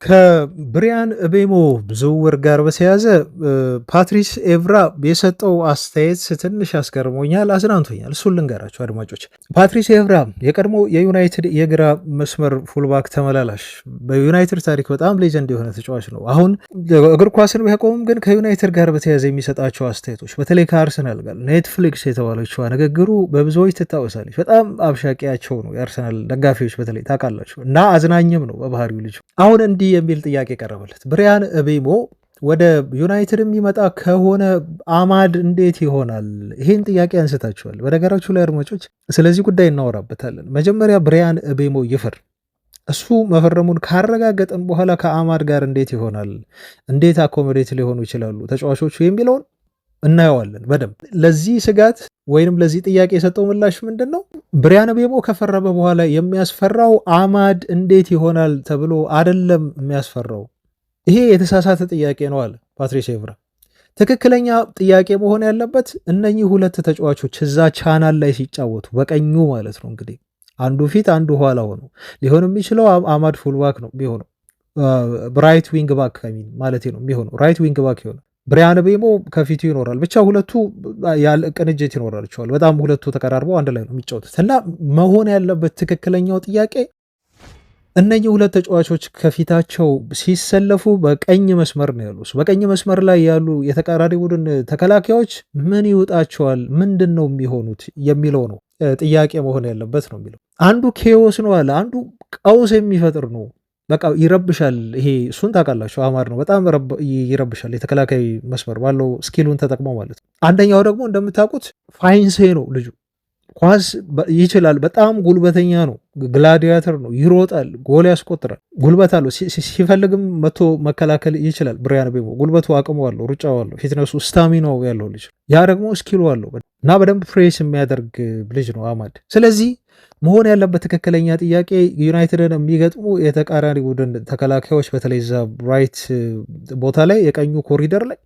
ከብሪያን እቤሞ ዝውውር ጋር በተያያዘ ፓትሪስ ኤቭራ የሰጠው አስተያየት ትንሽ አስገርሞኛል፣ አዝናንቶኛል። እሱን ልንገራቸው አድማጮች። ፓትሪስ ኤቭራ የቀድሞ የዩናይትድ የግራ መስመር ፉልባክ ተመላላሽ፣ በዩናይትድ ታሪክ በጣም ሌጀንድ የሆነ ተጫዋች ነው። አሁን እግር ኳስን ቢያቆምም ግን ከዩናይትድ ጋር በተያያዘ የሚሰጣቸው አስተያየቶች በተለይ ከአርሰናል ጋር ኔትፍሊክስ የተባለችዋ ንግግሩ በብዙዎች ትታወሳለች። በጣም አብሻቂያቸው ነው የአርሰናል ደጋፊዎች በተለይ ታውቃላችሁ፣ እና አዝናኝም ነው በባህሪው ልጅ። አሁን እንዲህ የሚል ጥያቄ ቀረበለት። ብሪያን እቤሞ ወደ ዩናይትድ የሚመጣ ከሆነ አማድ እንዴት ይሆናል? ይህን ጥያቄ አንስታችኋል። በነገራችሁ ላይ አድማጮች ስለዚህ ጉዳይ እናወራበታለን። መጀመሪያ ብሪያን እቤሞ ይፍር። እሱ መፈረሙን ካረጋገጠን በኋላ ከአማድ ጋር እንዴት ይሆናል፣ እንዴት አኮሞዴት ሊሆኑ ይችላሉ ተጫዋቾቹ የሚለውን እናየዋለን በደንብ። ለዚህ ስጋት ወይንም ለዚህ ጥያቄ የሰጠው ምላሽ ምንድን ነው? ብሪያን እቤሞ ከፈረመ በኋላ የሚያስፈራው አማድ እንዴት ይሆናል ተብሎ አደለም የሚያስፈራው። ይሄ የተሳሳተ ጥያቄ ነው አለ ፓትሪስ ኤቭራ። ትክክለኛ ጥያቄ መሆን ያለበት እነኚህ ሁለት ተጫዋቾች እዛ ቻናል ላይ ሲጫወቱ በቀኙ ማለት ነው እንግዲህ አንዱ ፊት አንዱ ኋላ ሆኖ ሊሆን የሚችለው አማድ ፉልባክ ነው የሚሆነው፣ ራይት ዊንግ ባክ ማለት ነው የሚሆነው፣ ራይት ዊንግ ባክ ይሆናል። ብሪያን እቤሞ ከፊቱ ይኖራል። ብቻ ሁለቱ ቅንጅት ይኖራቸዋል። በጣም ሁለቱ ተቀራርበው አንድ ላይ ነው የሚጫወቱት እና መሆን ያለበት ትክክለኛው ጥያቄ እነኚህ ሁለት ተጫዋቾች ከፊታቸው ሲሰለፉ በቀኝ መስመር ነው ያሉ። በቀኝ መስመር ላይ ያሉ የተቃራኒ ቡድን ተከላካዮች ምን ይውጣቸዋል፣ ምንድን ነው የሚሆኑት የሚለው ነው ጥያቄ መሆን ያለበት ነው የሚለው። አንዱ ኬዎስ ነው አለ፣ አንዱ ቀውስ የሚፈጥር ነው። በቃ ይረብሻል። ይሄ እሱን ታውቃላችሁ፣ አማድ ነው በጣም ይረብሻል። የተከላካይ መስመር ባለው ስኪሉን ተጠቅመው ማለት ነው። አንደኛው ደግሞ እንደምታውቁት ፋይንሴ ነው ልጁ፣ ኳስ ይችላል። በጣም ጉልበተኛ ነው፣ ግላዲያተር ነው፣ ይሮጣል፣ ጎል ያስቆጥራል፣ ጉልበት አለው። ሲፈልግም መቶ መከላከል ይችላል። ብሪያን እቤሞ ጉልበቱ፣ አቅሙ አለው፣ ሩጫው አለው፣ ፊትነሱ፣ ስታሚናው ያለው ልጅ፣ ያ ደግሞ ስኪሉ አለው እና በደንብ ፕሬስ የሚያደርግ ልጅ ነው አማድ። ስለዚህ መሆን ያለበት ትክክለኛ ጥያቄ ዩናይትድን የሚገጥሙ የተቃራኒ ቡድን ተከላካዮች በተለይ ዛ ራይት ቦታ ላይ የቀኙ ኮሪደር ላይ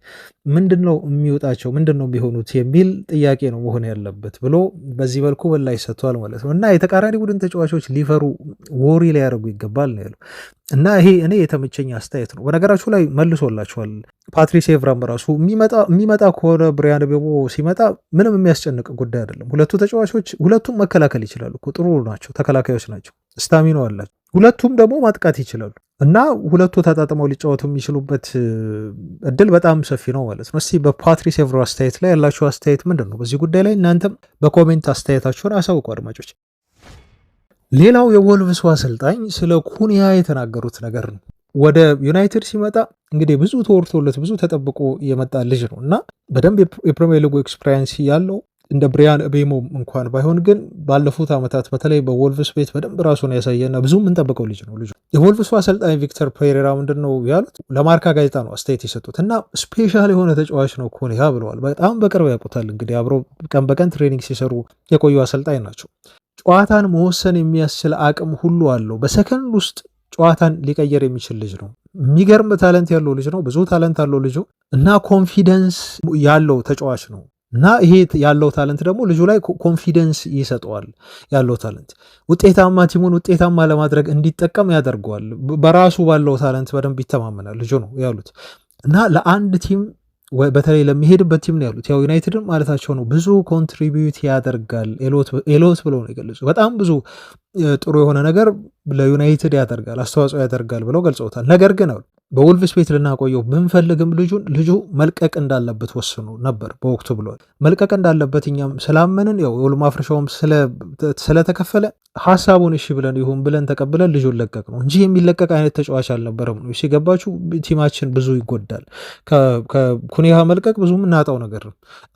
ምንድን ነው የሚወጣቸው፣ ምንድን ነው የሚሆኑት የሚል ጥያቄ ነው መሆን ያለበት ብሎ በዚህ መልኩ ምላሽ ሰጥቷል ማለት ነው። እና የተቃራኒ ቡድን ተጫዋቾች ሊፈሩ ወሪ ሊያደርጉ ይገባል ነው ያለው። እና ይሄ እኔ የተመቸኝ አስተያየት ነው። በነገራችሁ ላይ መልሶላችኋል ፓትሪስ ኤቭራም ራሱ የሚመጣ ከሆነ ብሪያን እቤሞ ሲመጣ ምንም የሚያስጨንቅ ጉዳይ አይደለም። ሁለቱ ተጫዋቾች ሁለቱም መከላከል ይችላሉ፣ ጥሩ ናቸው፣ ተከላካዮች ናቸው፣ ስታሚና አላቸው። ሁለቱም ደግሞ ማጥቃት ይችላሉ እና ሁለቱ ተጣጥመው ሊጫወቱ የሚችሉበት እድል በጣም ሰፊ ነው ማለት ነው። እስቲ በፓትሪስ ኤቭራ አስተያየት ላይ ያላችሁ አስተያየት ምንድን ነው? በዚህ ጉዳይ ላይ እናንተም በኮሜንት አስተያየታችሁን አሳውቁ አድማጮች። ሌላው የወልቭሱ አሰልጣኝ ስለ ኩኒያ የተናገሩት ነገር ነው። ወደ ዩናይትድ ሲመጣ እንግዲህ ብዙ ተወርቶለት ብዙ ተጠብቆ የመጣ ልጅ ነው እና በደንብ የፕሪሚየር ሊጉ ኤክስፔሪንስ ያለው እንደ ብሪያን እቤሞ እንኳን ባይሆን ግን ባለፉት ዓመታት በተለይ በወልቭስ ቤት በደንብ ራሱን ያሳየና ብዙ የምንጠብቀው ልጅ ነው። ልጁ የወልቭሱ አሰልጣኝ ቪክተር ፔሬራ ምንድን ነው ያሉት? ለማርካ ጋዜጣ ነው አስተያየት የሰጡት እና ስፔሻል የሆነ ተጫዋች ነው ኩኒያ ብለዋል። በጣም በቅርብ ያውቁታል። እንግዲህ አብረው ቀን በቀን ትሬኒንግ ሲሰሩ የቆዩ አሰልጣኝ ናቸው። ጨዋታን መወሰን የሚያስችል አቅም ሁሉ አለው። በሰከንድ ውስጥ ጨዋታን ሊቀየር የሚችል ልጅ ነው። የሚገርም ታለንት ያለው ልጅ ነው። ብዙ ታለንት አለው ልጁ እና ኮንፊደንስ ያለው ተጫዋች ነው እና ይሄ ያለው ታለንት ደግሞ ልጁ ላይ ኮንፊደንስ ይሰጠዋል። ያለው ታለንት ውጤታማ ቲሙን ውጤታማ ለማድረግ እንዲጠቀም ያደርገዋል። በራሱ ባለው ታለንት በደንብ ይተማመናል ልጁ ነው ያሉት እና ለአንድ ቲም በተለይ ለሚሄድበት ቲም ነው ያሉት። ያው ዩናይትድን ማለታቸው ነው። ብዙ ኮንትሪቢዩት ያደርጋል ኤሎት ብለው ነው የገለጹ። በጣም ብዙ ጥሩ የሆነ ነገር ለዩናይትድ ያደርጋል፣ አስተዋጽኦ ያደርጋል ብለው ገልጸውታል። ነገር ግን በወልቭስ ቤት ልናቆየው ብንፈልግም ልጁ መልቀቅ እንዳለበት ወስኖ ነበር በወቅቱ ብለዋል። መልቀቅ እንዳለበት እኛም ስላመንን ያው የውል ማፍረሻውም ስለተከፈለ ሀሳቡን እሺ ብለን ይሁን ብለን ተቀብለን ልጁን ለቀቅ ነው እንጂ የሚለቀቅ አይነት ተጫዋች አልነበረም ነው። ሲገባችሁ ቲማችን ብዙ ይጎዳል። ከኩኒያ መልቀቅ ብዙ የምናጣው ነገር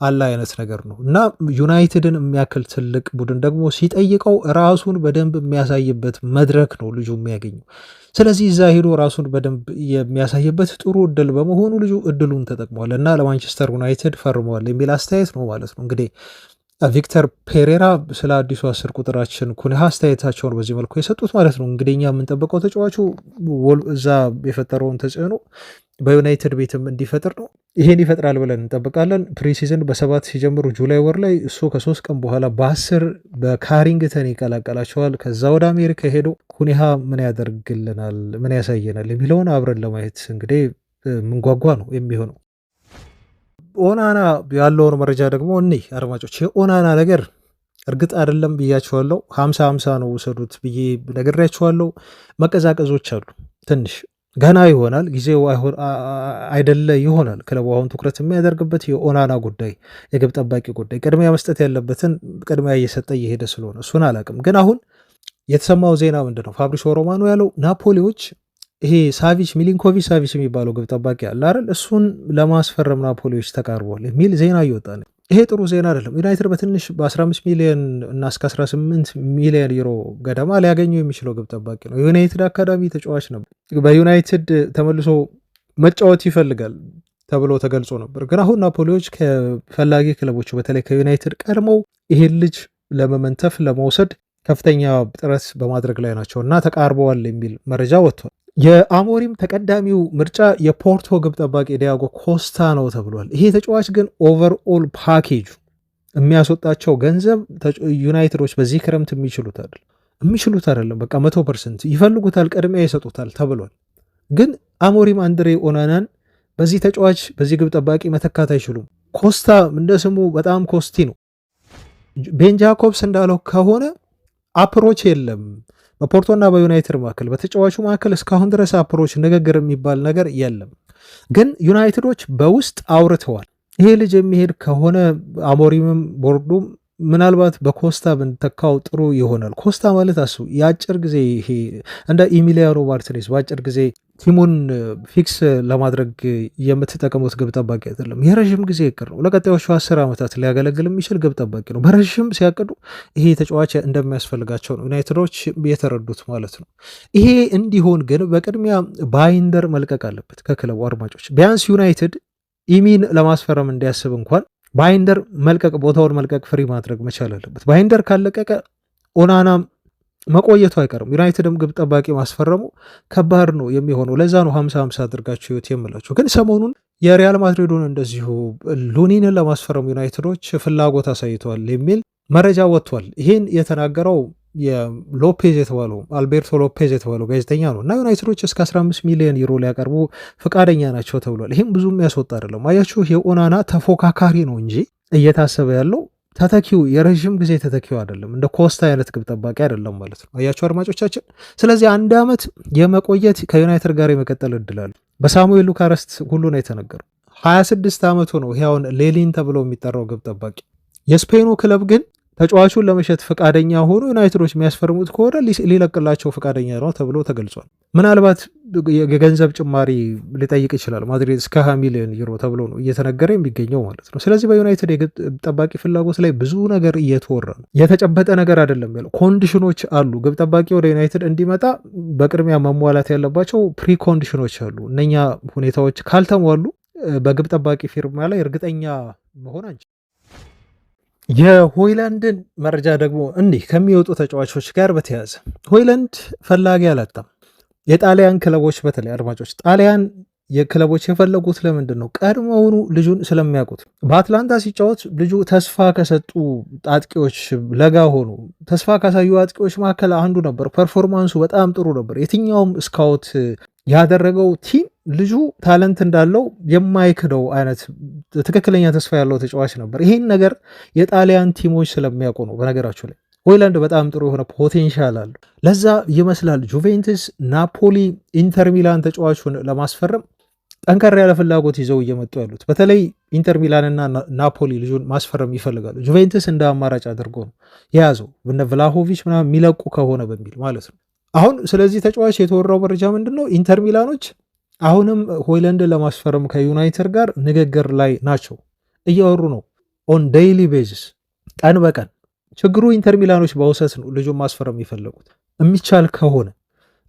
አለ አይነት ነገር ነው እና ዩናይትድን የሚያክል ትልቅ ቡድን ደግሞ ሲጠይቀው ራሱን በደንብ የሚያሳይበት መድረክ ነው ልጁ የሚያገኘው። ስለዚህ እዛ ሄዶ ራሱን በደንብ የሚያሳይበት ጥሩ እድል በመሆኑ ልጁ እድሉን ተጠቅሟል እና ለማንቸስተር ዩናይትድ ፈርመዋል የሚል አስተያየት ነው ማለት ነው። እንግዲህ ቪክተር ፔሬራ ስለ አዲሱ 10 ቁጥራችን ኩኒያ አስተያየታቸውን በዚህ መልኩ የሰጡት ማለት ነው። እንግዲህ እኛ የምንጠብቀው ተጫዋቹ እዛ የፈጠረውን ተጽዕኖ በዩናይትድ ቤትም እንዲፈጥር ነው። ይሄን ይፈጥራል ብለን እንጠብቃለን። ፕሪሲዝን በ7 ሲጀምሩ ጁላይ ወር ላይ እሱ ከ3 ቀን በኋላ በ10 በካሪንግተን ይቀላቀላቸዋል። ከዛ ወደ አሜሪካ ሄዶ ኩኒሃ ምን ያደርግልናል፣ ምን ያሳየናል የሚለውን አብረን ለማየት እንግዲህ ምንጓጓ ነው የሚሆነው። ኦናና ያለውን መረጃ ደግሞ እኒህ አድማጮች፣ የኦናና ነገር እርግጥ አይደለም ብያቸዋለሁ። 50-50 ነው ውሰዱት ብዬ ነግሬያቸዋለሁ። መቀዛቀዞች አሉ ትንሽ ገና ይሆናል ጊዜው አይደለ ይሆናል። ክለቡ አሁን ትኩረት የሚያደርግበት የኦናና ጉዳይ፣ የግብ ጠባቂ ጉዳይ ቅድሚያ መስጠት ያለበትን ቅድሚያ እየሰጠ እየሄደ ስለሆነ እሱን አላቅም። ግን አሁን የተሰማው ዜና ምንድን ነው? ፋብሪሲዮ ሮማኖ ያለው ናፖሊዎች ይሄ ሳቪች ሚሊንኮቪች ሳቪች የሚባለው ግብ ጠባቂ አለ አይደል? እሱን ለማስፈረም ናፖሊዎች ተቃርበዋል የሚል ዜና እየወጣ ነው። ይሄ ጥሩ ዜና አይደለም። ዩናይትድ በትንሽ በ15 ሚሊዮን እና እስከ 18 ሚሊዮን ዩሮ ገደማ ሊያገኙ የሚችለው ግብ ጠባቂ ነው። የዩናይትድ አካዳሚ ተጫዋች ነበር። በዩናይትድ ተመልሶ መጫወት ይፈልጋል ተብሎ ተገልጾ ነበር። ግን አሁን ናፖሊዎች ከፈላጊ ክለቦች በተለይ ከዩናይትድ ቀድመው ይሄን ልጅ ለመመንተፍ ለመውሰድ ከፍተኛ ጥረት በማድረግ ላይ ናቸው እና ተቃርበዋል የሚል መረጃ ወጥቷል። የአሞሪም ተቀዳሚው ምርጫ የፖርቶ ግብ ጠባቂ ዲያጎ ኮስታ ነው ተብሏል። ይሄ ተጫዋች ግን ኦቨርኦል ፓኬጁ የሚያስወጣቸው ገንዘብ ዩናይትዶች በዚህ ክረምት የሚችሉት አይደለም። በቃ 100% ይፈልጉታል፣ ቅድሚያ ይሰጡታል ተብሏል። ግን አሞሪም አንድሬ ኦናናን በዚህ ተጫዋች በዚህ ግብ ጠባቂ መተካት አይችሉም። ኮስታ እንደ ስሙ በጣም ኮስቲ ነው። ቤን ጃኮብስ እንዳለው ከሆነ አፕሮች የለም በፖርቶና በዩናይትድ መካከል፣ በተጫዋቹ መካከል እስካሁን ድረስ አፕሮች ንግግር የሚባል ነገር የለም። ግን ዩናይትዶች በውስጥ አውርተዋል። ይሄ ልጅ የሚሄድ ከሆነ አሞሪምም ቦርዱም ምናልባት በኮስታ ብንተካው ጥሩ ይሆናል። ኮስታ ማለት አስቡ የአጭር ጊዜ ይሄ እንደ ኢሚሊያኖ ማርቲኔዝ በአጭር ጊዜ ቲሙን ፊክስ ለማድረግ የምትጠቀሙት ግብ ጠባቂ አይደለም። የረዥም ጊዜ እቅድ ነው። ለቀጣዮቹ 10 ዓመታት ሊያገለግል የሚችል ግብ ጠባቂ ነው። በረዥም ሲያቅዱ ይሄ ተጫዋች እንደሚያስፈልጋቸው ነው ዩናይትዶች የተረዱት ማለት ነው። ይሄ እንዲሆን ግን በቅድሚያ ባይንደር መልቀቅ አለበት ከክለቡ አድማጮች። ቢያንስ ዩናይትድ ኢሚን ለማስፈረም እንዲያስብ እንኳን ባይንደር መልቀቅ ቦታውን መልቀቅ ፍሪ ማድረግ መቻል አለበት። ባይንደር ካለቀቀ ኦናና መቆየቱ አይቀርም። ዩናይትድም ግብ ጠባቂ ማስፈረሙ ከባድ ነው የሚሆነው። ለዛ ነው 50-50 አድርጋችሁ ህይወት የምላቸው። ግን ሰሞኑን የሪያል ማድሪዱን እንደዚሁ ሉኒንን ለማስፈረሙ ዩናይትዶች ፍላጎት አሳይተዋል የሚል መረጃ ወጥቷል። ይህን የተናገረው የሎፔዝ የተባለው አልቤርቶ ሎፔዝ የተባለው ጋዜጠኛ ነው እና ዩናይትዶች እስከ 15 ሚሊዮን ዩሮ ሊያቀርቡ ፈቃደኛ ናቸው ተብሏል። ይህም ብዙ የሚያስወጣ አይደለም። አያችሁ የኦናና ተፎካካሪ ነው እንጂ እየታሰበ ያለው ተተኪው የረዥም ጊዜ ተተኪው አይደለም። እንደ ኮስታ አይነት ግብ ጠባቂ አይደለም ማለት ነው። አያችሁ አድማጮቻችን። ስለዚህ 1 ዓመት የመቆየት ከዩናይትድ ጋር የመቀጠል እድላል። በሳሙኤል ሉካረስት ሁሉ ነው የተነገረው። 26 ዓመቱ ነው ይሄውን ሌሊን ተብሎ የሚጠራው ግብ ጠባቂ። የስፔኑ ክለብ ግን ተጫዋቹን ለመሸጥ ፈቃደኛ ሆኖ ዩናይትዶች የሚያስፈርሙት ከሆነ ሊለቅላቸው ፈቃደኛ ነው ተብሎ ተገልጿል። ምናልባት የገንዘብ ጭማሪ ሊጠይቅ ይችላል ማድሪድ እስከ 20 ሚሊዮን ዩሮ ተብሎ ነው እየተነገረ የሚገኘው ማለት ነው። ስለዚህ በዩናይትድ የግብ ጠባቂ ፍላጎት ላይ ብዙ ነገር እየተወራ ነው። የተጨበጠ ነገር አይደለም ያለው። ኮንዲሽኖች አሉ። ግብ ጠባቂ ወደ ዩናይትድ እንዲመጣ በቅድሚያ መሟላት ያለባቸው ፕሪ ኮንዲሽኖች አሉ። እነኛ ሁኔታዎች ካልተሟሉ በግብ ጠባቂ ፊርማ ላይ እርግጠኛ መሆን አንችልም። የሆይላንድን መረጃ ደግሞ እንዲህ ከሚወጡ ተጫዋቾች ጋር በተያያዘ ሆይላንድ ፈላጊ አላጣም። የጣሊያን ክለቦች በተለይ አድማጮች ጣሊያን የክለቦች የፈለጉት ለምንድን ነው? ቀድሞውኑ ልጁን ስለሚያውቁት። በአትላንታ ሲጫወት ልጁ ተስፋ ከሰጡ አጥቂዎች ለጋ ሆኑ ተስፋ ካሳዩ አጥቂዎች መካከል አንዱ ነበር። ፐርፎርማንሱ በጣም ጥሩ ነበር። የትኛውም ስካውት ያደረገው ቲም ልጁ ታለንት እንዳለው የማይክደው አይነት ትክክለኛ ተስፋ ያለው ተጫዋች ነበር። ይሄን ነገር የጣሊያን ቲሞች ስለሚያውቁ ነው። በነገራችሁ ላይ ሆይላንድ በጣም ጥሩ የሆነ ፖቴንሻል አለው። ለዛ ይመስላል ጁቬንትስ፣ ናፖሊ፣ ኢንተር ሚላን ተጫዋቹን ለማስፈረም ጠንከር ያለ ፍላጎት ይዘው እየመጡ ያሉት። በተለይ ኢንተር ሚላንና ናፖሊ ልጁን ማስፈረም ይፈልጋሉ። ጁቬንትስ እንደ አማራጭ አድርጎ ነው የያዘው እነ ቭላሆቪች ምናምን የሚለቁ ከሆነ በሚል ማለት ነው። አሁን ስለዚህ ተጫዋች የተወራው መረጃ ምንድን ነው? ኢንተር ሚላኖች አሁንም ሆይላንድን ለማስፈረም ከዩናይትድ ጋር ንግግር ላይ ናቸው፣ እያወሩ ነው። ኦን ዴይሊ ቤዝስ ቀን በቀን ችግሩ ኢንተር ሚላኖች በውሰት ነው ልጁን ማስፈረም የፈለጉት። የሚቻል ከሆነ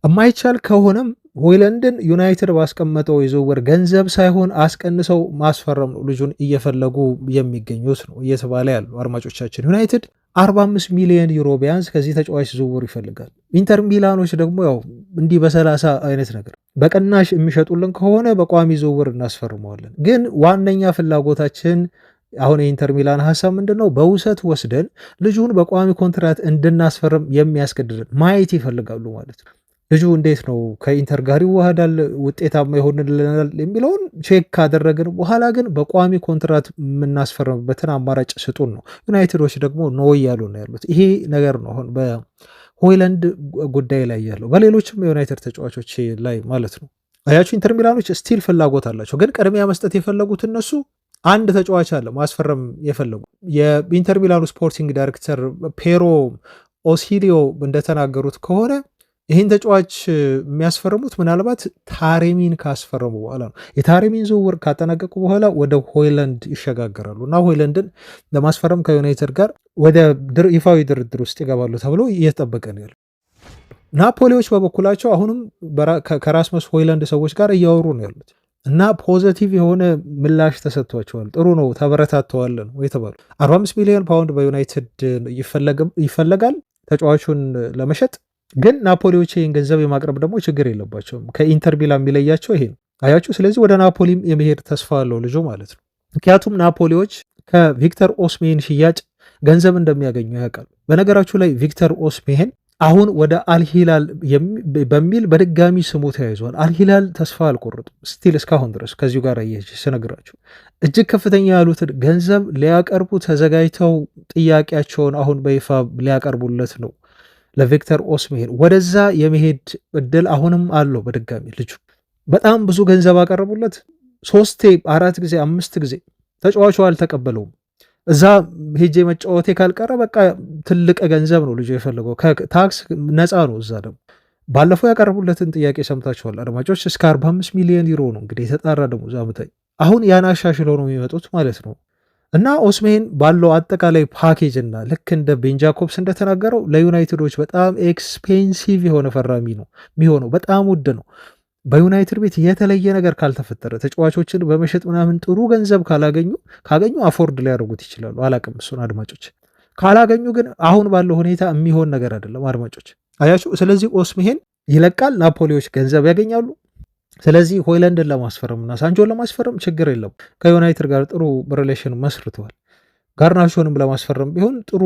የማይቻል ከሆነም ሆይላንድን ዩናይትድ ባስቀመጠው የዝውውር ገንዘብ ሳይሆን አስቀንሰው ማስፈረም ነው ልጁን እየፈለጉ የሚገኙት ነው እየተባለ ያሉ። አድማጮቻችን ዩናይትድ 45 ሚሊዮን ዩሮ ቢያንስ ከዚህ ተጫዋች ዝውውር ይፈልጋል። ኢንተር ሚላኖች ደግሞ ያው እንዲህ በ30 አይነት ነገር በቅናሽ የሚሸጡልን ከሆነ በቋሚ ዝውውር እናስፈርመዋለን። ግን ዋነኛ ፍላጎታችን አሁን የኢንተር ሚላን ሀሳብ ምንድን ነው? በውሰት ወስደን ልጁን በቋሚ ኮንትራት እንድናስፈርም የሚያስገድድን ማየት ይፈልጋሉ ማለት ነው። ልጁ እንዴት ነው ከኢንተር ጋር ይዋሃዳል፣ ውጤታማ ይሆንልናል የሚለውን ቼክ ካደረግን በኋላ ግን በቋሚ ኮንትራት የምናስፈርምበትን አማራጭ ስጡን ነው። ዩናይትዶች ደግሞ ኖ እያሉ ነው ያሉት። ይሄ ነገር ነው አሁን በሆይላንድ ጉዳይ ላይ ያለው፣ በሌሎችም የዩናይትድ ተጫዋቾች ላይ ማለት ነው። አያችሁ ኢንተር ሚላኖች ስቲል ፍላጎት አላቸው፣ ግን ቅድሚያ መስጠት የፈለጉት እነሱ አንድ ተጫዋች አለ ማስፈረም የፈለጉ። የኢንተር ሚላኑ ስፖርቲንግ ዳይሬክተር ፔሮ ኦሲሊዮ እንደተናገሩት ከሆነ ይህን ተጫዋች የሚያስፈርሙት ምናልባት ታሬሚን ካስፈረሙ በኋላ ነው። የታሬሚን ዝውውር ካጠናቀቁ በኋላ ወደ ሆይላንድ ይሸጋገራሉ እና ሆይላንድን ለማስፈረም ከዩናይትድ ጋር ወደ ይፋዊ ድርድር ውስጥ ይገባሉ ተብሎ እየተጠበቀ ነው ያለው። ናፖሊዎች በበኩላቸው አሁንም ከራስመስ ሆይላንድ ሰዎች ጋር እያወሩ ነው ያሉት እና ፖዘቲቭ የሆነ ምላሽ ተሰጥቷቸዋል። ጥሩ ነው ተበረታተዋል ነው የተባሉ። 45 ሚሊዮን ፓውንድ በዩናይትድ ይፈለጋል ተጫዋቹን ለመሸጥ። ግን ናፖሊዎች ይህን ገንዘብ የማቅረብ ደግሞ ችግር የለባቸውም። ከኢንተር ሚላን የሚለያቸው ይሄ ነው አያችሁ። ስለዚህ ወደ ናፖሊም የመሄድ ተስፋ አለው ልጁ ማለት ነው። ምክንያቱም ናፖሊዎች ከቪክተር ኦስሜን ሽያጭ ገንዘብ እንደሚያገኙ ያውቃሉ። በነገራችሁ ላይ ቪክተር ኦስሜን አሁን ወደ አልሂላል በሚል በድጋሚ ስሙ ተያይዟል። አልሂላል ተስፋ አልቆረጡም ስቲል እስካሁን ድረስ ከዚሁ ጋር ስነግራችሁ እጅግ ከፍተኛ ያሉትን ገንዘብ ሊያቀርቡ ተዘጋጅተው ጥያቄያቸውን አሁን በይፋ ሊያቀርቡለት ነው ለቪክተር ኦስሜን። ወደዛ የመሄድ እድል አሁንም አለው። በድጋሚ ልጁ በጣም ብዙ ገንዘብ አቀረቡለት 3 4 ጊዜ 5 ጊዜ ተጫዋቹ አልተቀበለውም። እዛ ሄጄ መጫወቴ ካልቀረ በቃ ትልቅ ገንዘብ ነው ልጁ የፈለገው፣ ከታክስ ነፃ ነው። እዛ ደግሞ ባለፈው ያቀረቡለትን ጥያቄ ሰምታችኋል አድማጮች። እስከ 45 ሚሊዮን ዩሮ ነው እንግዲህ የተጣራ ደግሞ ዛምታይ። አሁን ያን አሻሽለው ነው የሚመጡት ማለት ነው። እና ኦስሜን ባለው አጠቃላይ ፓኬጅ እና ልክ እንደ ቤን ጃኮብስ እንደተናገረው ለዩናይትዶች በጣም ኤክስፔንሲቭ የሆነ ፈራሚ ነው የሚሆነው። በጣም ውድ ነው። በዩናይትድ ቤት የተለየ ነገር ካልተፈጠረ ተጫዋቾችን በመሸጥ ምናምን ጥሩ ገንዘብ ካገኙ አፎርድ ሊያደርጉት ይችላሉ። አላቅም እሱን አድማጮች። ካላገኙ ግን አሁን ባለው ሁኔታ የሚሆን ነገር አይደለም አድማጮች አያችሁ። ስለዚህ ኦስሜን ይለቃል፣ ናፖሊዎች ገንዘብ ያገኛሉ። ስለዚህ ሆይላንድን ለማስፈረም እና ሳንቾን ለማስፈረም ችግር የለም። ከዩናይትድ ጋር ጥሩ ሪሌሽን መስርተዋል። ጋርናቾንም ለማስፈረም ቢሆን ጥሩ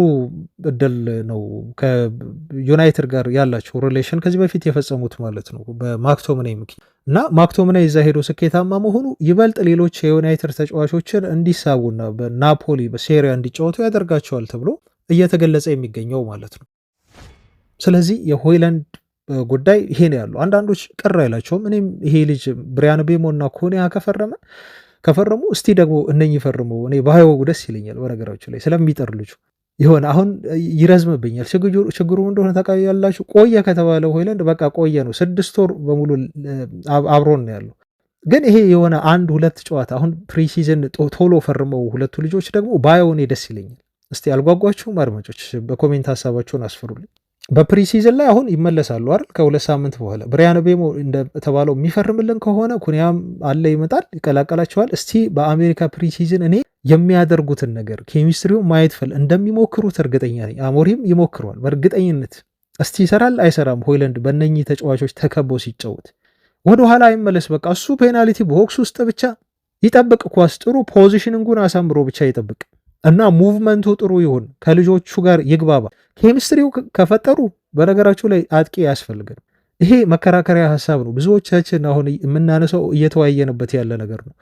እድል ነው። ከዩናይትድ ጋር ያላቸው ሪሌሽን ከዚህ በፊት የፈጸሙት ማለት ነው በማክቶምናይ እና ማክቶምናይ እዛ ሄዶ ስኬታማ መሆኑ ይበልጥ ሌሎች የዩናይትድ ተጫዋቾችን እንዲሳቡና በናፖሊ በሴሪያ እንዲጫወቱ ያደርጋቸዋል ተብሎ እየተገለጸ የሚገኘው ማለት ነው። ስለዚህ የሆይላንድ ጉዳይ ይሄ ነው ያለው። አንዳንዶች ቅር አይላቸውም። እኔም ይሄ ልጅ ብሪያን ቤሞ እና ኮኒያ ከፈረሙ እስቲ ደግሞ እነኝ ፈርሙ እኔ ባይወጉ ደስ ይለኛል። በነገራችሁ ላይ ስለሚጠር ልጁ ይሆን አሁን ይረዝምብኛል። ችግሩ እንደሆነ ታውቃላችሁ። ቆየ ከተባለ ሆይላንድ በቃ ቆየ ነው። 6 ወር በሙሉ አብሮን ነው ያለው። ግን ይሄ የሆነ 1-2 ጨዋታ አሁን ፕሪሲዝን ቶሎ ፈርመው ሁለቱ ልጆች ደግሞ ባየው እኔ ደስ ይለኛል። እስቲ አልጓጓችሁም አድማጮች? በኮሜንት ሀሳባችሁን አስፍሩልኝ። በፕሪሲዝን ላይ አሁን ይመለሳሉ አይደል? ከ2 ሳምንት በኋላ ብሪያን ቤሞ እንደተባለው የሚፈርምልን ከሆነ ኩኒያም አለ ይመጣል፣ ይቀላቀላቸዋል። እስቲ በአሜሪካ ፕሪሲዝን እኔ የሚያደርጉትን ነገር ኬሚስትሪው ማየት እንደሚሞክሩት እርግጠኛ ነኝ። አሞሪም ይሞክረዋል በእርግጠኝነት። እስቲ ይሰራል አይሰራም? ሆይላንድ በእነኚህ ተጫዋቾች ተከቦ ሲጫወት ወደኋላ አይመለስ። በቃ እሱ ፔናልቲ ቦክስ ውስጥ ብቻ ይጠብቅ፣ ኳስ ጥሩ ፖዚሽኒንጉን አሳምሮ ብቻ ይጠብቅ እና ሙቭመንቱ ጥሩ ይሁን፣ ከልጆቹ ጋር ይግባባ። ኬሚስትሪው ከፈጠሩ በነገራችሁ ላይ አጥቂ ያስፈልገን። ይሄ መከራከሪያ ሀሳብ ነው። ብዙዎቻችን አሁን የምናነሳው እየተወያየንበት ያለ ነገር ነው።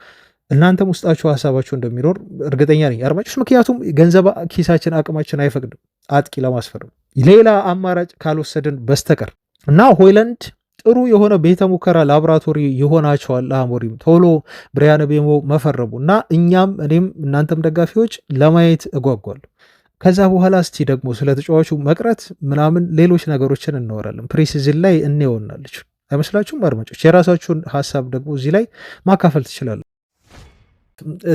እናንተም ውስጣችሁ ሀሳባችሁ እንደሚኖር እርግጠኛ ነኝ አድማጮች። ምክንያቱም ገንዘብ ኪሳችን አቅማችን አይፈቅድም አጥቂ ለማስፈረም ሌላ አማራጭ ካልወሰድን በስተቀር እና ሆይላንድ ጥሩ የሆነ ቤተ ሙከራ ላቦራቶሪ ይሆናቸዋል ለአሞሪም ቶሎ ብሪያን ቤሞ መፈረሙ እና እኛም እኔም እናንተም ደጋፊዎች ለማየት እጓጓለሁ። ከዛ በኋላ እስቲ ደግሞ ስለ ተጫዋቹ መቅረት ምናምን ሌሎች ነገሮችን እናወራለን። ፕሪሲዝን ላይ እንየውናለች አይመስላችሁም አድማጮች? የራሳችሁን ሀሳብ ደግሞ እዚህ ላይ ማካፈል ትችላለ።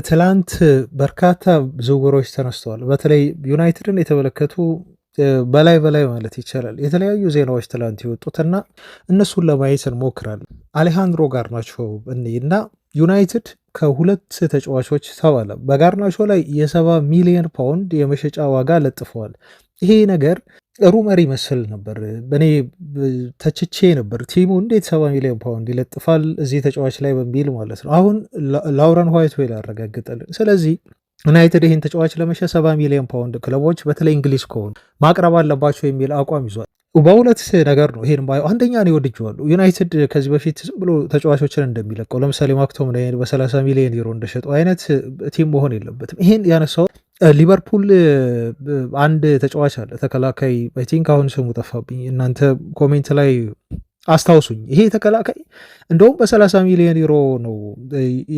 ትላንት በርካታ ዝውውሮች ተነስተዋል። በተለይ ዩናይትድን የተመለከቱ በላይ ማለት ይቻላል የተለያዩ ዜናዎች ትላንት የወጡትና እነሱን ለማየት እንሞክራለን። አሌሃንድሮ ጋርናቾ እና ዩናይትድ ከሁለት ተጫዋቾች ተባለ። በጋርናቾ ላይ የ70 ሚሊዮን ፓውንድ የመሸጫ ዋጋ ለጥፈዋል። ይሄ ነገር ሩመር ይመስል ነበር። እኔ ተችቼ ነበር ቲሙ እንዴት 70 ሚሊዮን ፓውንድ ይለጥፋል እዚህ ተጫዋች ላይ በሚል ማለት ነው። አሁን ላውረን ዋይትዌል ያረጋግጠልን። ስለዚህ ዩናይትድ ይህን ተጫዋች ለመሸጥ 70 ሚሊዮን ፓውንድ ክለቦች በተለይ እንግሊዝ ከሆኑ ማቅረብ አለባቸው የሚል አቋም ይዟል። በሁለት ነገር ነው ይሄን ባየው። አንደኛ ነው ወድጄዋለሁ። ዩናይትድ ከዚህ በፊት ዝም ብሎ ተጫዋቾችን እንደሚለቀው ለምሳሌ ማክቶሚናይን በ30 ሚሊዮን ዩሮ እንደሸጠው አይነት ቲም መሆን የለበትም። ይሄን ያነሳው ሊቨርፑል አንድ ተጫዋች አለ ተከላካይ፣ አይ ቲንክ አሁን ስሙ ጠፋብኝ፣ እናንተ ኮሜንት ላይ አስታውሱኝ። ይሄ ተከላካይ እንደውም በ30 ሚሊዮን ዩሮ ነው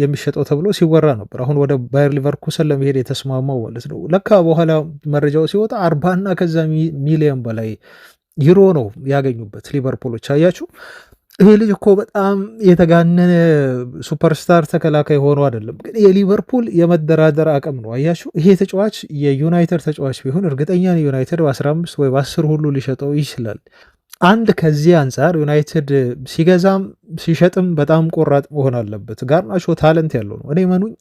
የሚሸጠው ተብሎ ሲወራ ነበር። አሁን ወደ ባየር ሊቨርኩሰን ለመሄድ የተስማማው ማለት ነው። ለካ በኋላ መረጃው ሲወጣ 40 እና ከዛ ሚሊዮን በላይ ዩሮ ነው ያገኙበት ሊቨርፑሎች። አያችሁ፣ ይሄ ልጅ እኮ በጣም የተጋነነ ሱፐርስታር ተከላካይ ሆኖ አይደለም፣ ግን የሊቨርፑል የመደራደር አቅም ነው። አያችሁ፣ ይሄ ተጫዋች የዩናይትድ ተጫዋች ቢሆን እርግጠኛ ዩናይትድ በ15 ወይ በ10 ሁሉ ሊሸጠው ይችላል። አንድ ከዚህ አንጻር ዩናይትድ ሲገዛም ሲሸጥም በጣም ቆራጥ መሆን አለበት። ጋርናቾ ታለንት ያለው ነው። እኔ መኑኝ፣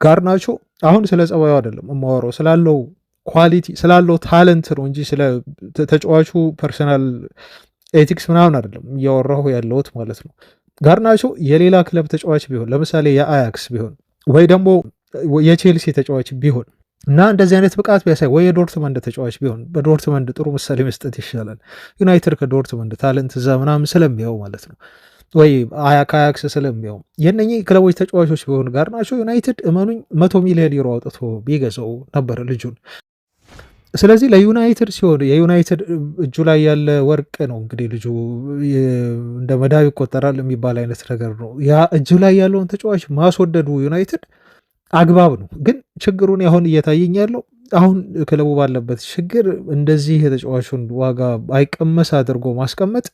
ጋርናቾ አሁን ስለ ጸባዩ አይደለም የማወራው ስላለው ኳሊቲ ስላለው ታለንት ነው እንጂ ስለ ተጫዋቹ ፐርሰናል ኤቲክስ ምናምን አይደለም እያወራሁ ያለሁት ማለት ነው። ጋርናቾ የሌላ ክለብ ተጫዋች ቢሆን ለምሳሌ የአያክስ ቢሆን ወይ ደግሞ የቼልሲ ተጫዋች ቢሆን እና እንደዚህ አይነት ብቃት ቢያሳይ ወይ የዶርትመንድ ተጫዋች ቢሆን፣ በዶርትመንድ ጥሩ ምሳሌ መስጠት ይሻላል። ዩናይትድ ከዶርትመንድ ታለንት እዛ ምናምን ስለሚያው ማለት ነው፣ ወይ ከአያክስ ስለሚያው የነኚህ ክለቦች ተጫዋቾች ቢሆን ጋርናቾ ዩናይትድ እመኑኝ 100 ሚሊዮን ዩሮ አውጥቶ ቢገዛው ነበር ልጁን። ስለዚህ ለዩናይትድ ሲሆን የዩናይትድ እጁ ላይ ያለ ወርቅ ነው እንግዲህ ልጁ እንደ መዳብ ይቆጠራል የሚባል አይነት ነገር ነው። ያ እጁ ላይ ያለውን ተጫዋች ማስወደዱ ዩናይትድ አግባብ ነው። ግን ችግሩን አሁን እየታየኝ ያለው አሁን ክለቡ ባለበት ችግር እንደዚህ የተጫዋቹን ዋጋ አይቀመስ አድርጎ ማስቀመጥ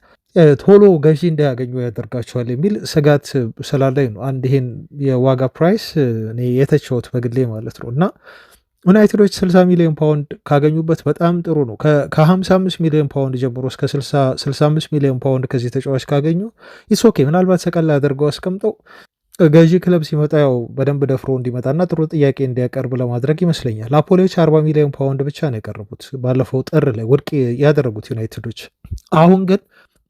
ቶሎ ገዢ እንዳያገኙ ያደርጋቸዋል የሚል ስጋት ስላለኝ ነው አንድ ይሄን የዋጋ ፕራይስ እኔ የተቸውት በግሌ ማለት ነው። እና ዩናይትዶች 60 ሚሊዮን ፓውንድ ካገኙበት በጣም ጥሩ ነው። ከ55 ሚሊዮን ፓውንድ ጀምሮ እስከ 65 ሚሊዮን ፓውንድ ከዚህ ተጫዋች ካገኙ ኢስኦኬ። ምናልባት ሰቀላ አድርገው አስቀምጠው ገዢ ክለብ ሲመጣ ያው በደንብ ደፍሮ እንዲመጣና ጥሩ ጥያቄ እንዲያቀርብ ለማድረግ ይመስለኛል። ናፖሊዎች 40 ሚሊዮን ፓውንድ ብቻ ነው ያቀረቡት ባለፈው ጥር ላይ ውድቅ ያደረጉት ዩናይትዶች። አሁን ግን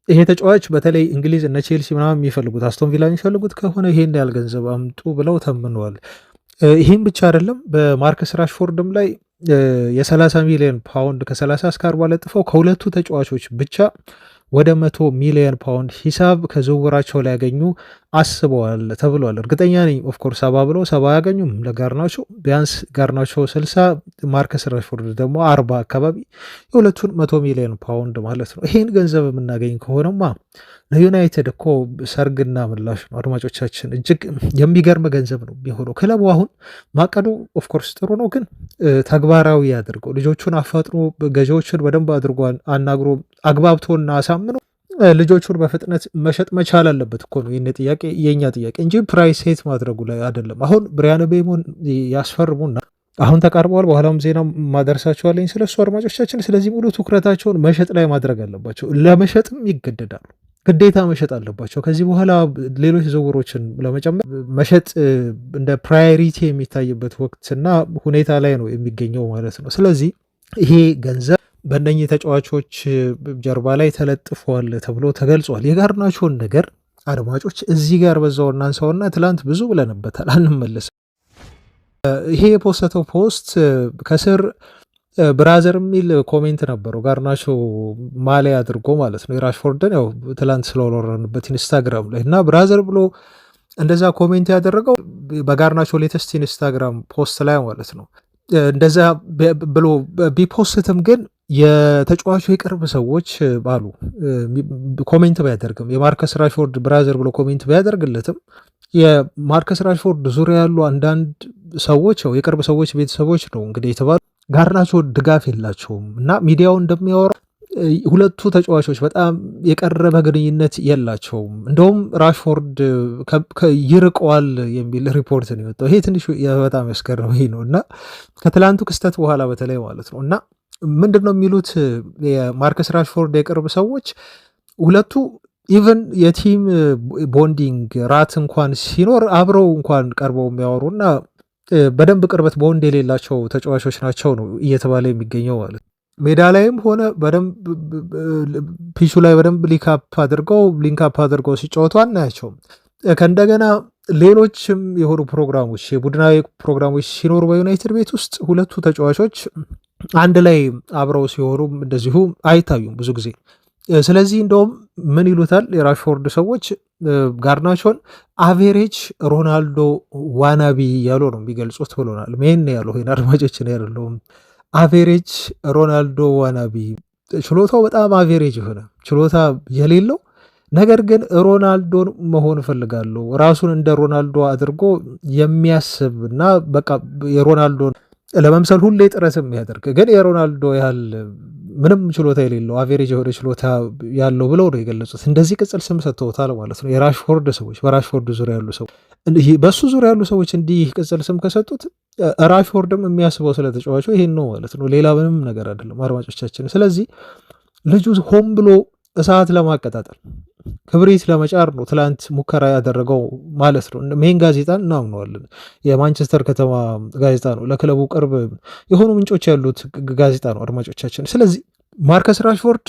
ይሄ ተጫዋች በተለይ እንግሊዝ እነ ቼልሲ ምናምን የሚፈልጉት አስቶን ቪላ የሚፈልጉት ከሆነ ይሄን ያህል ገንዘብ አምጡ ብለው ተምነዋል። ይህም ብቻ አይደለም፣ በማርከስ ራሽፎርድም ላይ የ30 ሚሊዮን ፓውንድ ከ30 እስከ 40 ለጥፈው ከሁለቱ ተጫዋቾች ብቻ ወደ 100 ሚሊዮን ፓውንድ ሂሳብ ከዝውውራቸው ላይ ያገኙ አስበዋል ተብሏል። እርግጠኛ ነኝ ኦፍኮርስ 70 ብለው 70 አያገኙም ለጋርናቾ፣ ቢያንስ ጋርናቾ 60 ማርከስ ራሽፎርድ ደግሞ 40 አካባቢ፣ የሁለቱን 100 ሚሊዮን ፓውንድ ማለት ነው። ይሄን ገንዘብ የምናገኝ ከሆነማ ለዩናይትድ እኮ ሰርግና ምላሽ ነው። አድማጮቻችን እጅግ የሚገርም ገንዘብ ነው የሚሆነው። ክለቡ አሁን ማቀዱ ኦፍኮርስ ጥሩ ነው፣ ግን ተግባራዊ ያድርገው። ልጆቹን አፋጥኖ ገዢዎችን በደንብ አድርጎ አናግሮ አግባብቶና አሳምኖ ልጆቹን በፍጥነት መሸጥ መቻል አለበት እኮ ነው ጥያቄ፣ የእኛ ጥያቄ እንጂ ፕራይስ ሴት ማድረጉ ላይ አይደለም። አሁን ብሪያን ቤሞን ያስፈርሙና አሁን ተቃርበዋል። በኋላም ዜና ማደርሳቸዋለኝ ስለሱ አድማጮቻችን። ስለዚህ ሙሉ ትኩረታቸውን መሸጥ ላይ ማድረግ አለባቸው። ለመሸጥም ይገደዳሉ፣ ግዴታ መሸጥ አለባቸው። ከዚህ በኋላ ሌሎች ዝውውሮችን ለመጨመር መሸጥ እንደ ፕራዮሪቲ የሚታይበት ወቅትና ሁኔታ ላይ ነው የሚገኘው ማለት ነው። ስለዚህ ይሄ ገንዘብ በእነኚህ ተጫዋቾች ጀርባ ላይ ተለጥፏል ተብሎ ተገልጿል። የጋርናቾን ነገር አድማጮች እዚህ ጋር በዛው እናንሳውና ትላንት ብዙ ብለንበታል፣ አንመለስም። ይሄ የፖስተው ፖስት ከስር ብራዘር የሚል ኮሜንት ነበረው ጋርናቾ ማሊያ አድርጎ ማለት ነው የራሽፎርድን፣ ያው ትላንት ስለወረረንበት ኢንስታግራም ላይ እና ብራዘር ብሎ እንደዛ ኮሜንት ያደረገው በጋርናቾ ሌተስት ኢንስታግራም ፖስት ላይ ማለት ነው። እንደዛ ብሎ ቢፖስትም ግን የተጫዋቹ የቅርብ ሰዎች ባሉ ኮሜንት ቢያደርግም የማርከስ ራሽፎርድ ብራዘር ብሎ ኮሜንት ቢያደርግለትም የማርከስ ራሽፎርድ ዙሪያ ያሉ አንዳንድ ሰዎች የቅርብ ሰዎች ቤተሰቦች ነው እንግዲህ የተባሉ ጋርናቾ ድጋፍ የላቸውም እና ሚዲያው እንደሚያወራ ሁለቱ ተጫዋቾች በጣም የቀረበ ግንኙነት የላቸውም። እንደውም ራሽፎርድ ይርቀዋል የሚል ሪፖርት ነው የወጣው። ይሄ ትንሽ በጣም ያስገረመኝ ነው እና ከትላንቱ ክስተት በኋላ በተለይ ማለት ነው እና ምንድን ነው የሚሉት የማርከስ ራሽፎርድ የቅርብ ሰዎች ሁለቱ ኢቨን የቲም ቦንዲንግ ራት እንኳን ሲኖር አብረው እንኳን ቀርበው የሚያወሩና በደንብ ቅርበት ቦንድ የሌላቸው ተጫዋቾች ናቸው ነው እየተባለ የሚገኘው ማለት ነው። ሜዳ ላይም ሆነ በደንብ ፒቹ ላይ በደንብ ሊንካፕ አድርገው ሲጫወቱ አናያቸውም። ከእንደገና ሌሎችም የሆኑ ፕሮግራሞች የቡድናዊ ፕሮግራሞች ሲኖሩ በዩናይትድ ቤት ውስጥ ሁለቱ ተጫዋቾች አንድ ላይ አብረው ሲሆኑ እንደዚሁ አይታዩም ብዙ ጊዜ። ስለዚህ እንደውም ምን ይሉታል የራሽፎርድ ሰዎች ጋርናቾን አቬሬጅ ሮናልዶ ዋናቢ ያሉ ነው የሚገልጹት ብሎናል። ሜን ያሉ አድማጮችን ያደለውም አቬሬጅ ሮናልዶ ዋናቢ፣ ችሎታው በጣም አቬሬጅ የሆነ ችሎታ የሌለው ነገር ግን ሮናልዶን መሆን እፈልጋለሁ ራሱን እንደ ሮናልዶ አድርጎ የሚያስብ እና በቃ የሮናልዶን ለመምሰል ሁሌ ጥረት የሚያደርግ ግን የሮናልዶ ያህል ምንም ችሎታ የሌለው አቬሬጅ የሆነ ችሎታ ያለው ብለው ነው የገለጹት። እንደዚህ ቅጽል ስም ሰጥተውታል ማለት ነው የራሽፎርድ ሰዎች፣ በራሽፎርድ ዙሪያ ያሉ ሰዎች። በሱ ዙሪያ ያሉ ሰዎች እንዲህ ቅጽል ስም ከሰጡት ራሽፎርድም የሚያስበው ስለ ተጫዋቹ ይሄን ነው ማለት ነው፣ ሌላ ምንም ነገር አይደለም አድማጮቻችን። ስለዚህ ልጁ ሆን ብሎ እሳት ለማቀጣጠል ክብሪት ለመጫር ነው ትላንት ሙከራ ያደረገው ማለት ነው። ሜን ጋዜጣን እናምነዋለን፣ የማንቸስተር ከተማ ጋዜጣ ነው፣ ለክለቡ ቅርብ የሆኑ ምንጮች ያሉት ጋዜጣ ነው አድማጮቻችን። ስለዚህ ማርከስ ራሽፎርድ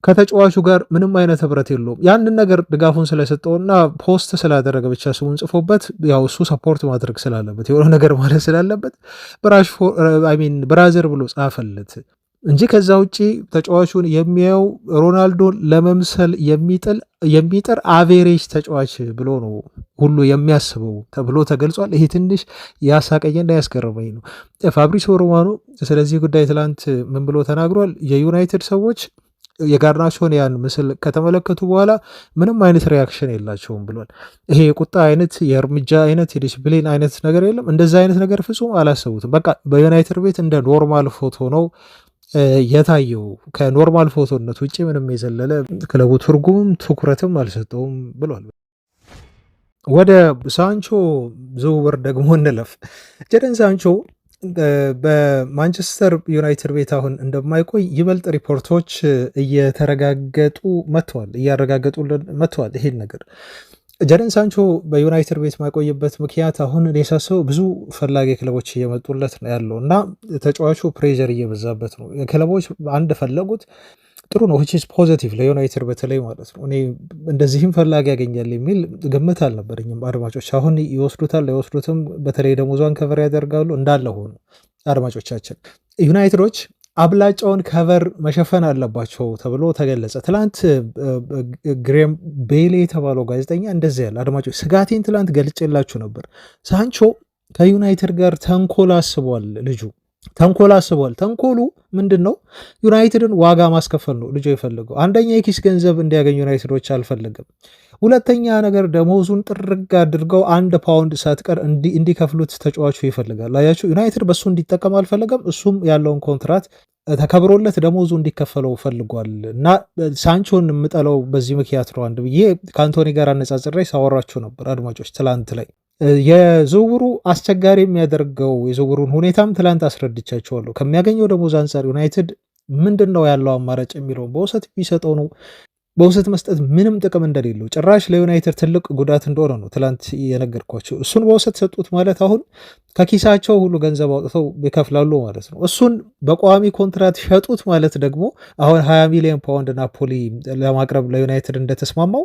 ከተጫዋቹ ጋር ምንም አይነት ህብረት የለውም። ያንን ነገር ድጋፉን ስለሰጠውና ፖስት ስላደረገ ብቻ ስሙን ጽፎበት ያው እሱ ሰፖርት ማድረግ ስላለበት የሆነ ነገር ማለት ስላለበት ብራዘር ብሎ ጻፈለት እንጂ ከዛ ውጪ ተጫዋቹን የሚያየው ሮናልዶን ለመምሰል የሚጥር አቬሬጅ ተጫዋች ብሎ ነው ሁሉ የሚያስበው ተብሎ ተገልጿል። ይሄ ትንሽ ያሳቀኝና ያስገረመኝ ነው። ፋብሪሲዮ ሮማኖ ስለዚህ ጉዳይ ትላንት ምን ብሎ ተናግሯል? የዩናይትድ ሰዎች የጋርናቾን ያን ምስል ከተመለከቱ በኋላ ምንም አይነት ሪያክሽን የላቸውም ብሏል። ይሄ የቁጣ አይነት የእርምጃ አይነት የዲስፕሊን አይነት ነገር የለም። እንደዛ አይነት ነገር ፍጹም አላሰቡትም። በቃ በዩናይትድ ቤት እንደ ኖርማል ፎቶ ነው የታየው። ከኖርማል ፎቶነት ውጭ ምንም የዘለለ ክለቡ ትርጉምም ትኩረትም አልሰጠውም ብሏል። ወደ ሳንቾ ዝውውር ደግሞ እንለፍ። ጀደን ሳንቾ በማንቸስተር ዩናይትድ ቤት አሁን እንደማይቆይ ይበልጥ ሪፖርቶች እያረጋገጡ መጥተዋል። ይሄን ነገር ጀደን ሳንቾ በዩናይትድ ቤት ማይቆይበት ምክንያት አሁን ሳስበው ብዙ ፈላጊ ክለቦች እየመጡለት ነው ያለው እና ተጫዋቹ ፕሬዠር እየበዛበት ነው። ክለቦች አንድ ፈለጉት ጥሩ ነው ዊችስ ፖዚቲቭ ለዩናይትድ በተለይ ማለት ነው። እኔ እንደዚህም ፈላጊ ያገኛል የሚል ግምት አልነበረኝም። አድማጮች አሁን ይወስዱታል አይወስዱትም፣ በተለይ ደሞዟን ከቨር ያደርጋሉ እንዳለ ሆኑ አድማጮቻችን ዩናይትዶች አብላጫውን ከቨር መሸፈን አለባቸው ተብሎ ተገለጸ። ትላንት ግሬም ቤሌ የተባለው ጋዜጠኛ እንደዚህ ያለ አድማጮች ስጋቴን ትላንት ገልጬላችሁ ነበር። ሳንቾ ከዩናይትድ ጋር ተንኮል አስቧል። ልጁ ተንኮል አስቧል። ተንኮሉ ምንድን ነው? ዩናይትድን ዋጋ ማስከፈል ነው ልጁ የፈለገው። አንደኛ የኪስ ገንዘብ እንዲያገኙ ዩናይትዶች አልፈለግም። ሁለተኛ ነገር ደሞዙን ጥርግ አድርገው 1 ፓውንድ ሳትቀር እንዲከፍሉት ተጫዋቹ ይፈልጋል። አያችሁ ዩናይትድ በሱ እንዲጠቀም አልፈለገም። እሱም ያለውን ኮንትራት ተከብሮለት ደሞዙ እንዲከፈለው ፈልጓል። እና ሳንቾን የምጠለው በዚህ ምክንያት ነው አንድ ብዬ ከአንቶኒ ጋር አነጻጽሬ ሳወራችሁ ነበር አድማጮች ትላንት ላይ። የዝውውሩ አስቸጋሪ የሚያደርገው የዝውውሩን ሁኔታም ትላንት አስረድቻቸዋለሁ። ከሚያገኘው ደሞዝ አንጻር ዩናይትድ ምንድን ነው ያለው አማራጭ የሚለውን በውሰት ቢሰጠው ነው በውሰት መስጠት ምንም ጥቅም እንደሌለው ጭራሽ ለዩናይትድ ትልቅ ጉዳት እንደሆነ ነው ትላንት የነገርኳቸው። እሱን በውሰት ሰጡት ማለት አሁን ከኪሳቸው ሁሉ ገንዘብ አውጥተው ይከፍላሉ ማለት ነው። እሱን በቋሚ ኮንትራት ሸጡት ማለት ደግሞ አሁን 20 ሚሊዮን ፓውንድ ናፖሊ ለማቅረብ ለዩናይትድ እንደተስማማው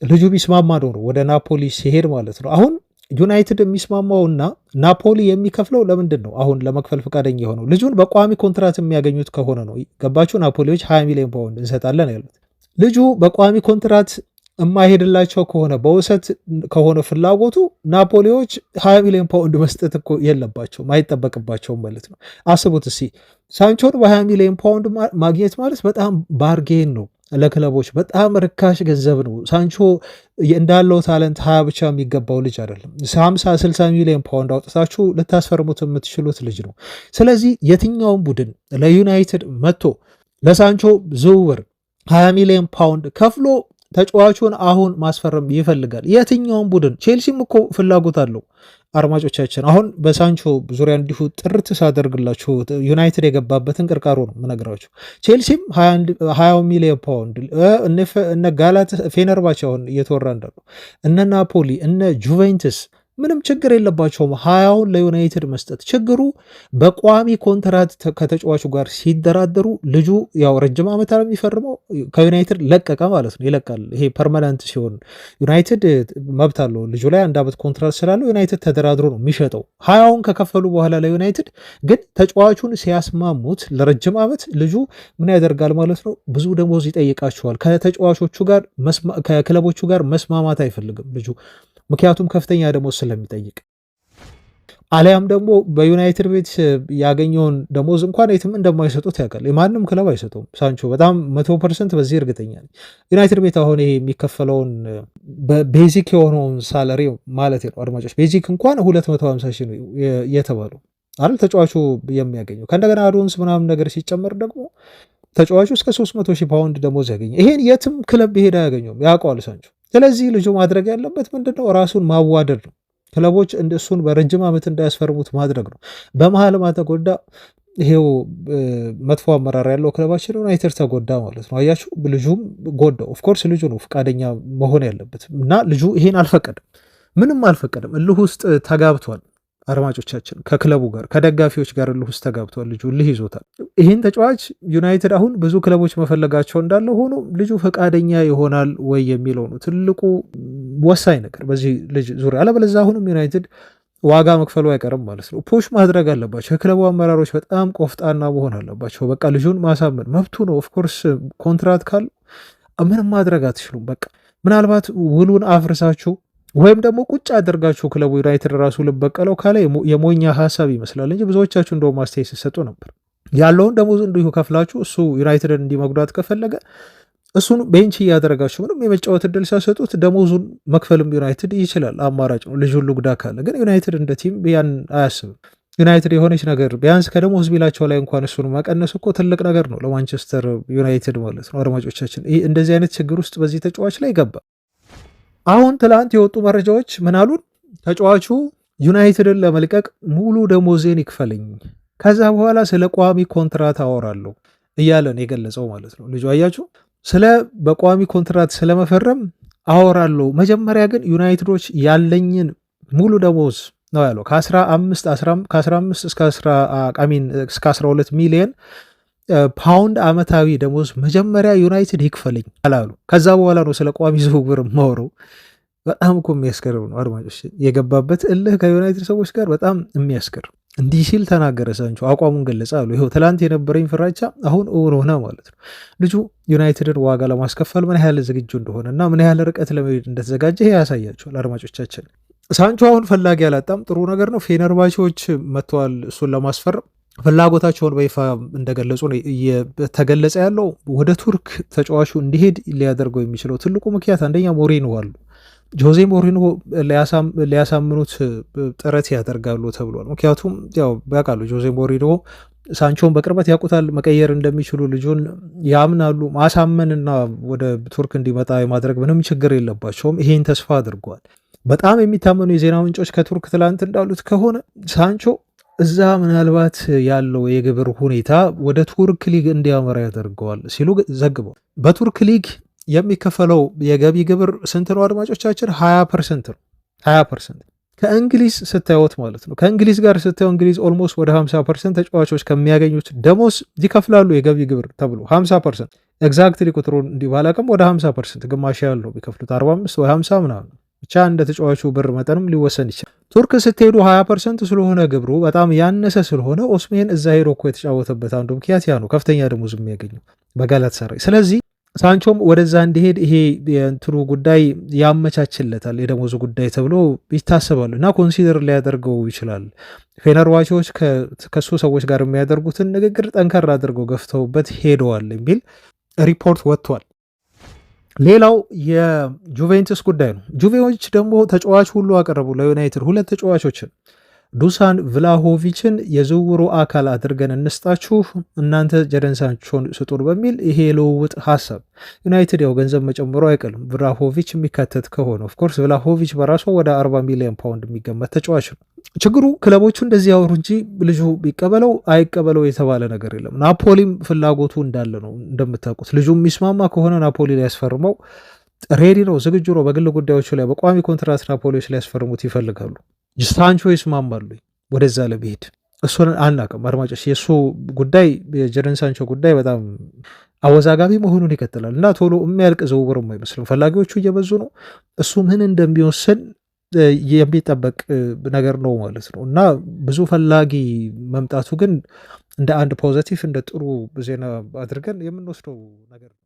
ልጁ ቢስማማ ነው ወደ ናፖሊ ሲሄድ ማለት ነው። አሁን ዩናይትድ የሚስማማውና ናፖሊ የሚከፍለው ለምንድን ነው አሁን ለመክፈል ፈቃደኛ የሆነው? ልጁን በቋሚ ኮንትራት የሚያገኙት ከሆነ ነው። ገባችሁ? ናፖሊዎች 20 ሚሊዮን ፓውንድ እንሰጣለን ያሉት ልጁ በቋሚ ኮንትራት የማይሄድላቸው ከሆነ በውሰት ከሆነ ፍላጎቱ ናፖሊዎች 20 ሚሊዮን ፓውንድ መስጠት እኮ የለባቸውም አይጠበቅባቸውም ማለት ነው። አስቡት እስኪ ሳንቾን በ20 ሚሊዮን ፓውንድ ማግኘት ማለት በጣም ባርጌን ነው ለክለቦች፣ በጣም ርካሽ ገንዘብ ነው። ሳንቾ እንዳለው ታለንት 20 ብቻ የሚገባው ልጅ አይደለም። 50-60 ሚሊዮን ፓውንድ አውጥታችሁ ልታስፈርሙት የምትችሉት ልጅ ነው። ስለዚህ የትኛውም ቡድን ለዩናይትድ መጥቶ ለሳንቾ ዝውውር 20 ሚሊዮን ፓውንድ ከፍሎ ተጫዋቹን አሁን ማስፈረም ይፈልጋል። የትኛውም ቡድን ቼልሲም እኮ ፍላጎት አለው። አድማጮቻችን አሁን በሳንቾ ዙሪያ እንዲሁ ጥርት ሳደርግላችሁ ዩናይትድ የገባበትን ቅርቃሮ ነው ምነግራችሁ። ቼልሲም 20 ሚሊዮን ፓውንድ እነ ጋላት ፌነርባች አሁን እየተወራ እንዳሉ እነ ናፖሊ እነ ጁቬንትስ ምንም ችግር የለባቸውም 20ውን ለዩናይትድ መስጠት። ችግሩ በቋሚ ኮንትራት ከተጫዋቹ ጋር ሲደራደሩ ልጁ ያው ረጅም ዓመት የሚፈርመው ከዩናይትድ ለቀቀ ማለት ነው፣ ይለቃል። ይሄ ፐርማነንት ሲሆን ዩናይትድ መብት አለው ልጁ ላይ 1 ዓመት ኮንትራት ስላለው ዩናይትድ ተደራድሮ ነው የሚሸጠው። 20ውን ከከፈሉ በኋላ ለዩናይትድ ግን ተጫዋቹን ሲያስማሙት ለረጅም ዓመት ልጁ ምን ያደርጋል ማለት ነው፣ ብዙ ደሞዝ ይጠይቃቸዋል። ከተጫዋቾቹ ጋር ከክለቦቹ ጋር መስማማት አይፈልግም ልጁ፣ ምክንያቱም ከፍተኛ ደሞዝ ስለሚጠይቅ። አሊያም ደግሞ በዩናይትድ ቤት ያገኘውን ደሞዝ እንኳን የትም እንደማይሰጡት ያውቃል። የማንም ክለብ አይሰጡም። ሳንቾ በጣም 100% በዚህ እርግጠኛ ነኝ። ዩናይትድ ቤት አሁን ይሄ የሚከፈለውን ቤዚክ የሆነውን ሳለሪ ማለት ነው አድማጮች፣ ቤዚክ እንኳን 250 ሺህ ነው የተባለው አይደል ተጫዋቹ የሚያገኘው። ከእንደገና አዶንስ ምናምን ነገር ሲጨመር ደግሞ ተጫዋቹ እስከ 300 ሺህ ፓውንድ ደሞዝ ያገኘ። ይሄን የትም ክለብ ቢሄድ አያገኘውም፣ ያውቀዋል ሳንቾ። ስለዚህ ልጁ ማድረግ ያለበት ምንድነው? ራሱን ማዋደድ ነው። ክለቦች እንደሱን በረጅም ዓመት እንዳያስፈርሙት ማድረግ ነው። በመሀል ተጎዳ። ይሄው መጥፎ አመራር ያለው ክለባችን ዩናይትድ ተጎዳ ማለት ነው። አያችሁ፣ ልጁም ጎዳው። ኦፍኮርስ ልጁ ነው ፈቃደኛ መሆን ያለበት እና ልጁ ይሄን አልፈቀደም፣ ምንም አልፈቀደም። እልህ ውስጥ ተጋብቷል። አድማጮቻችን ከክለቡ ጋር ከደጋፊዎች ጋር እልህ ውስጥ ተጋብቷል። ልጁ እልህ ይዞታል። ይህን ተጫዋች ዩናይትድ አሁን ብዙ ክለቦች መፈለጋቸው እንዳለ ሆኖ ልጁ ፈቃደኛ ይሆናል ወይ የሚለው ነው ትልቁ ወሳኝ ነገር በዚህ ልጅ ዙሪያ። አለበለዚያ አሁንም ዩናይትድ ዋጋ መክፈሉ አይቀርም ማለት ነው። ፑሽ ማድረግ አለባቸው የክለቡ አመራሮች፣ በጣም ቆፍጣና መሆን አለባቸው። በቃ ልጁን ማሳመን መብቱ ነው። ኦፍኮርስ ኮንትራት ካሉ ምንም ማድረግ አትችሉም። በቃ ምናልባት ውሉን አፍርሳችሁ ወይም ደግሞ ቁጭ አድርጋችሁ ክለቡ ዩናይትድ ራሱ ልበቀለው ካለ የሞኛ ሀሳብ ይመስላል እንጂ ብዙዎቻችሁ እንደውም አስተያየት ሲሰጡ ነበር። ያለውን ደሞዙ እንዲሁ ከፍላችሁ እሱ ዩናይትድን እንዲመጉዳት ከፈለገ እሱን ቤንች እያደረጋችሁ ምንም የመጫወት እድል ሲያሰጡት ደሞዙን መክፈልም ዩናይትድ ይችላል፣ አማራጭ ነው። ልጁን ልጉዳ ካለ ግን ዩናይትድ እንደ ቲም ያን አያስብም። ዩናይትድ የሆነች ነገር ቢያንስ ከደሞዝ ቢላቸው ላይ እንኳን እሱን መቀነስ እኮ ትልቅ ነገር ነው ለማንቸስተር ዩናይትድ ማለት ነው። አድማጮቻችን እንደዚህ አይነት ችግር ውስጥ በዚህ ተጫዋች ላይ ገባ። አሁን ትላንት የወጡ መረጃዎች ምን አሉን? ተጫዋቹ ዩናይትድን ለመልቀቅ ሙሉ ደሞዜን ይክፈለኝ፣ ከዛ በኋላ ስለ ቋሚ ኮንትራት አወራለሁ እያለን የገለጸው ማለት ነው ልጁ። አያችሁ፣ ስለ በቋሚ ኮንትራት ስለመፈረም አወራለሁ፣ መጀመሪያ ግን ዩናይትዶች ያለኝን ሙሉ ደሞዝ ነው ያለው ከ15 እስከ 12 ሚሊዮን ፓውንድ ዓመታዊ ደሞዝ መጀመሪያመጀመሪያ ይክፈለኝ አላሉ። ከዛ በኋላ ነው ስለ ቋሚ ዝውውር ማወራው። በጣም እኮ የሚያስገርም ነው አድማጮች፣ የገባበት እልህ ከዩናይትድ ሰዎች ጋር በጣም የሚያስገርም። እንዲህ ሲል ተናገረ ሳንቾ፣ አቋሙን ገለጸ አሉ። ይኸው ትላንት የነበረኝ ፍራቻ አሁን እውን ሆነ ማለት ነው። ልጁ ዩናይትድን ዋጋ ለማስከፈል ምን ያህል ዝግጁ እንደሆነ እና ምን ያህል ርቀት ለመሄድ እንደተዘጋጀ ይሄ ያሳያቸዋል አድማጮቻችን። ሳንቾ አሁን ፈላጊ አላጣም፣ ጥሩ ነገር ነው። ፌነርባቾች መጥተዋል እሱን ለማስፈረም ፍላጎታቸውን በይፋ እንደገለጹ ነው ተገለጸ ያለው። ወደ ቱርክ ተጫዋቹ እንዲሄድ ሊያደርገው የሚችለው ትልቁ ምክንያት አንደኛ ሞሪኖ አሉ። ጆዜ ሞሪኖ ሊያሳምኑት ጥረት ያደርጋሉ ተብሏል። ምክንያቱም ያው ያውቃሉ ጆዜ ሞሪኖ ሳንቾን በቅርበት ያውቁታል፣ መቀየር እንደሚችሉ ልጁን ያምናሉ። ማሳመንና ወደ ቱርክ እንዲመጣ የማድረግ ምንም ችግር የለባቸውም። ይሄን ተስፋ አድርገዋል። በጣም የሚታመኑ የዜና ምንጮች ከቱርክ ትላንት እንዳሉት ከሆነ ሳንቾ እዛ ምናልባት ያለው የግብር ሁኔታ ወደ ቱርክ ሊግ እንዲያመራ ያደርገዋል ሲሉ ዘግበው። በቱርክ ሊግ የሚከፈለው የገቢ ግብር ስንት ነው አድማጮቻችን? 20% ነው። 20% ከእንግሊዝ ስታዩት ማለት ነው። ከእንግሊዝ ጋር ስታዩ እንግሊዝ ኦልሞስት ወደ 50% ተጫዋቾች ከሚያገኙት ደሞዝ ይከፍላሉ የገቢ ግብር ተብሎ 50%። ኤግዛክትሊ ቁጥሩን እንዲህ ባላቅም ወደ 50% ግማሽ ያለው ቢከፍሉት 45 ወይ 50 ምናምን ብቻ እንደ ተጫዋቹ ብር መጠንም ሊወሰን ይችላል። ቱርክ ስትሄዱ 20% ስለሆነ ግብሩ በጣም ያነሰ ስለሆነ ኦስሜን እዛ ሄዶ እኮ የተጫወተበት አንዱ ምክንያት ያ ነው፣ ከፍተኛ ደሞዝ የሚያገኘው በጋላታሳራይ። ስለዚህ ሳንቾም ወደዛ እንዲሄድ ይሄ የእንትኑ ጉዳይ ያመቻችለታል የደሞዙ ጉዳይ ተብሎ ይታሰባል እና ኮንሲደር ሊያደርገው ይችላል። ፌነርባቾች ከሱ ሰዎች ጋር የሚያደርጉትን ንግግር ጠንከር አድርገው ገፍተውበት ሄደዋል የሚል ሪፖርት ወጥቷል። ሌላው የጁቬንትስ ጉዳይ ነው። ጁቬዎች ደግሞ ተጫዋች ሁሉ አቀረቡ ለዩናይትድ 2 ተጫዋቾችን። ዱሳን ቭላሆቪችን የዝውውሩ አካል አድርገን እንስጣችሁ እናንተ ጀደን ሳንቾን ስጡን በሚል ይሄ የልውውጥ ሀሳብ ዩናይትድ ያው ገንዘብ መጨመሩ አይቀልም ቭላሆቪች የሚካተት ከሆነ። ኦፍኮርስ ቭላሆቪች በራሷ ወደ 40 ሚሊዮን ፓውንድ የሚገመት ተጫዋች ነው። ችግሩ ክለቦቹ እንደዚህ ያወሩ እንጂ ልጁ ቢቀበለው አይቀበለው የተባለ ነገር የለም። ናፖሊም ፍላጎቱ እንዳለ ነው እንደምታውቁት። ልጁ የሚስማማ ከሆነ ናፖሊ ሊያስፈርመው ሬዲ ነው፣ ዝግጁ ነው። በግል ጉዳዮቹ ላይ በቋሚ ኮንትራት ናፖሊዎች ሊያስፈርሙት ይፈልጋሉ። ሳንቾ ይስማማሉ ወደዛ ለመሄድ? እሱን አናውቅም አድማጮች። የእሱ ጉዳይ የጀደን ሳንቾ ጉዳይ በጣም አወዛጋቢ መሆኑን ይቀጥላል እና ቶሎ የሚያልቅ ዝውውርም አይመስልም። ፈላጊዎቹ እየበዙ ነው። እሱ ምን እንደሚወስን የሚጠበቅ ነገር ነው ማለት ነው እና ብዙ ፈላጊ መምጣቱ ግን እንደ አንድ ፖዘቲቭ እንደ ጥሩ ዜና አድርገን የምንወስደው ነገር ነው።